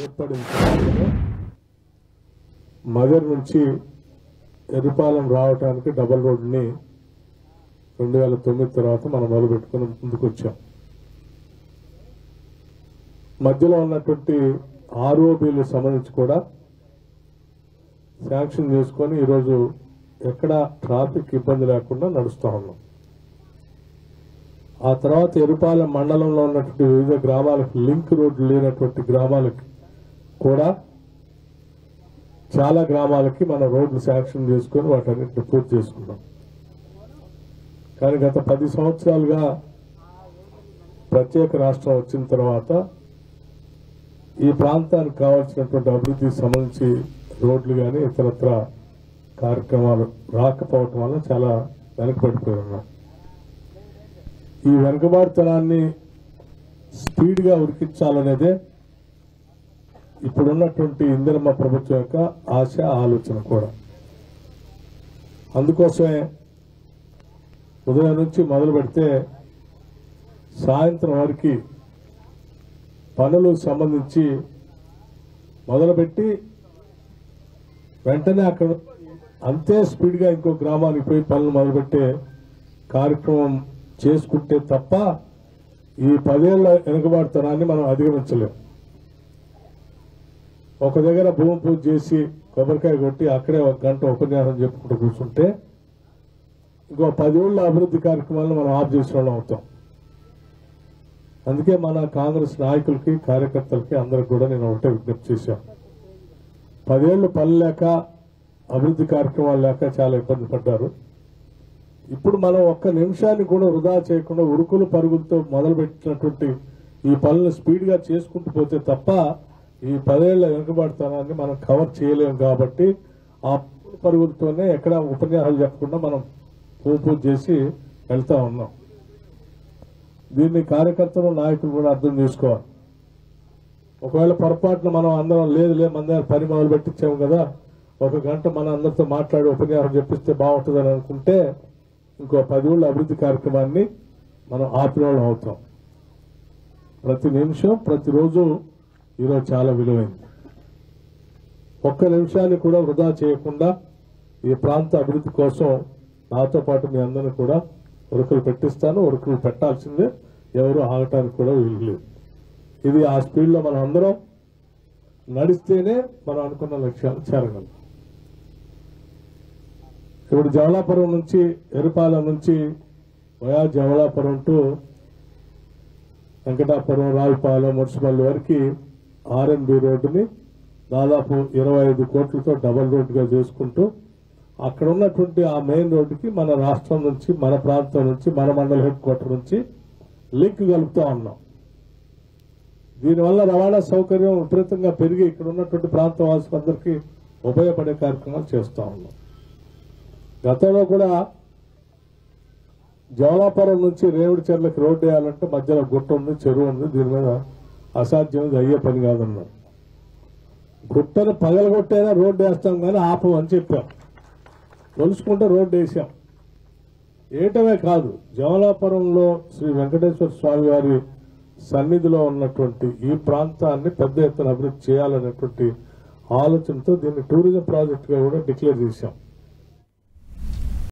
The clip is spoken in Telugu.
ఏర్పడిన తర్వాత మదర్ నుంచి ఎర్రపాలెం రావడానికి డబల్ రోడ్ని 2009 తర్వాత మనం మొదలుపెట్టుకుని ముందుకు వచ్చాం. మధ్యలో ఉన్నటువంటి ఆర్ఓబీలు సంబంధించి కూడా శాంక్షన్ చేసుకొని ఈరోజు ఎక్కడ ట్రాఫిక్ ఇబ్బంది లేకుండా నడుస్తూ ఉన్నాం. ఆ తర్వాత ఎర్రపాలెం మండలంలో ఉన్నటువంటి వివిధ గ్రామాలకు లింక్ రోడ్లు లేనటువంటి గ్రామాలకి కూడా చాలా గ్రామాలకి మనం రోడ్లు శాంక్షన్ చేసుకొని వాటన్నిటిని పూర్తి చేసుకున్నాం. కానీ గత 10 సంవత్సరాలుగా ప్రత్యేక రాష్ట్రం వచ్చిన తర్వాత ఈ ప్రాంతానికి కావాల్సినటువంటి అభివృద్ధికి సంబంధించి రోడ్లు కానీ ఇతరత్ర కార్యక్రమాలు రాకపోవటం వల్ల చాలా వెనకబడిపోయి ఉన్నాం. ఈ వెనుకబాటుతనాన్ని స్పీడ్గా ఉరికించాలనేదే ఇప్పుడున్నటువంటి ఇందిరమ్మ ప్రభుత్వం యొక్క ఆశ ఆలోచన కూడా. అందుకోసమే ఉదయం నుంచి మొదలు పెడితే సాయంత్రం వరకు పనులకు సంబంధించి మొదలుపెట్టి వెంటనే అక్కడ అంతే స్పీడ్గా ఇంకో గ్రామానికి పోయి పనులు మొదలుపెట్టే కార్యక్రమం చేసుకుంటే తప్ప ఈ 10 ఏళ్ల వెనుకబాటుతనాన్ని మనం అధిగమించలేము. ఒక దగ్గర భూమి పూజ చేసి కొబ్బరికాయ కొట్టి అక్కడే 1 గంట ఉపన్యాసం చెప్పుకుంటూ కూర్చుంటే ఇంకో 10 ఏళ్ల అభివృద్ధి కార్యక్రమాలను మనం ఆఫ్ చేసిన వాళ్ళం అవుతాం. అందుకే మన కాంగ్రెస్ నాయకులకి కార్యకర్తలకి అందరికి కూడా నేను ఒకటే విజ్ఞప్తి చేశాను. 10 ఏళ్లు పనులు లేక అభివృద్ధి కార్యక్రమాలు లేక చాలా ఇబ్బంది పడ్డారు. ఇప్పుడు మనం 1 నిమిషాన్ని కూడా వృధా చేయకుండా ఉరుకులు పరుగులతో మొదలుపెట్టినటువంటి ఈ పనులు స్పీడ్గా చేసుకుంటూ పోతే తప్ప ఈ 10 ఏళ్ల వెనుకబాటుతనాన్ని మనం కవర్ చేయలేము. కాబట్టి ఆ పరుగులతోనే ఎక్కడ ఉపన్యాసాలు చెప్పకుండా మనం పూజ చేసి వెళ్తా ఉన్నాం. దీన్ని కార్యకర్తలు నాయకులు కూడా అర్థం చేసుకోవాలి. ఒకవేళ పొరపాటున మనం అందరం లేదు మన దగ్గర పని మొదలు పెట్టించాము కదా, 1 గంట మన అందరితో మాట్లాడి ఉపన్యాసం చెప్పిస్తే బాగుంటుందని అనుకుంటే ఇంకో 10 ఏళ్ళ అభివృద్ధి కార్యక్రమాన్ని మనం ఆపిన అవుతాం. ప్రతి నిమిషం ప్రతిరోజు ఈరోజు చాలా విలువైంది. 1 నిమిషాన్ని కూడా వృధా చేయకుండా ఈ ప్రాంత అభివృద్ధి కోసం నాతో పాటు మీ అందరినీ కూడా ఉరుకులు పెట్టిస్తాను. ఉరుకులు పెట్టాల్సిందే, ఎవరు ఆగటానికి కూడా వీలు లేదు. ఇది ఆ స్పీడ్లో మనం అందరం నడిస్తేనే మనం అనుకున్న లక్ష్యాలు చేరగలం. ఇప్పుడు జవలాపురం నుంచి ఎర్రపాలెం నుంచి వయా జవలాపురం టు వెంకటాపురం రావుపాలెం మున్సిపల్ వరకు ఆర్ఎన్బి రోడ్డుని దాదాపు 25 కోట్లతో డబల్ రోడ్డుగా చేసుకుంటూ అక్కడ ఉన్నటువంటి ఆ మెయిన్ రోడ్డుకి మన రాష్ట్రం నుంచి మన ప్రాంతం నుంచి మన మండల హెడ్ క్వార్టర్ నుంచి లింక్ కలుపుతూ ఉన్నాం. దీనివల్ల రవాణా సౌకర్యం విపరీతంగా పెరిగి ఇక్కడ ఉన్నటువంటి ప్రాంత వాసులందరికీ ఉపయోగపడే కార్యక్రమాలు చేస్తూ ఉన్నాం. గతంలో కూడా జవలాపురం నుంచి రేవుడిచెర్లకు రోడ్డు వేయాలంటే మధ్యలో గుట్ట ఉంది, చెరువు ఉంది, దీని మీద అసాధ్యం, అయ్యే పని కాదన్నారు. గుట్టను పగలగొట్టైనా రోడ్డు వేస్తాం కానీ ఆపమని చెప్పాం. తొలుసుకుంటే రోడ్డు వేసాం. వేయటమే కాదు, జవలాపురంలో శ్రీ వెంకటేశ్వర స్వామి వారి సన్నిధిలో ఉన్నటువంటి ఈ ప్రాంతాన్ని పెద్ద ఎత్తున అభివృద్ధి చేయాలనేటువంటి ఆలోచనతో దీన్ని టూరిజం ప్రాజెక్టుగా కూడా డిక్లేర్ చేశాం.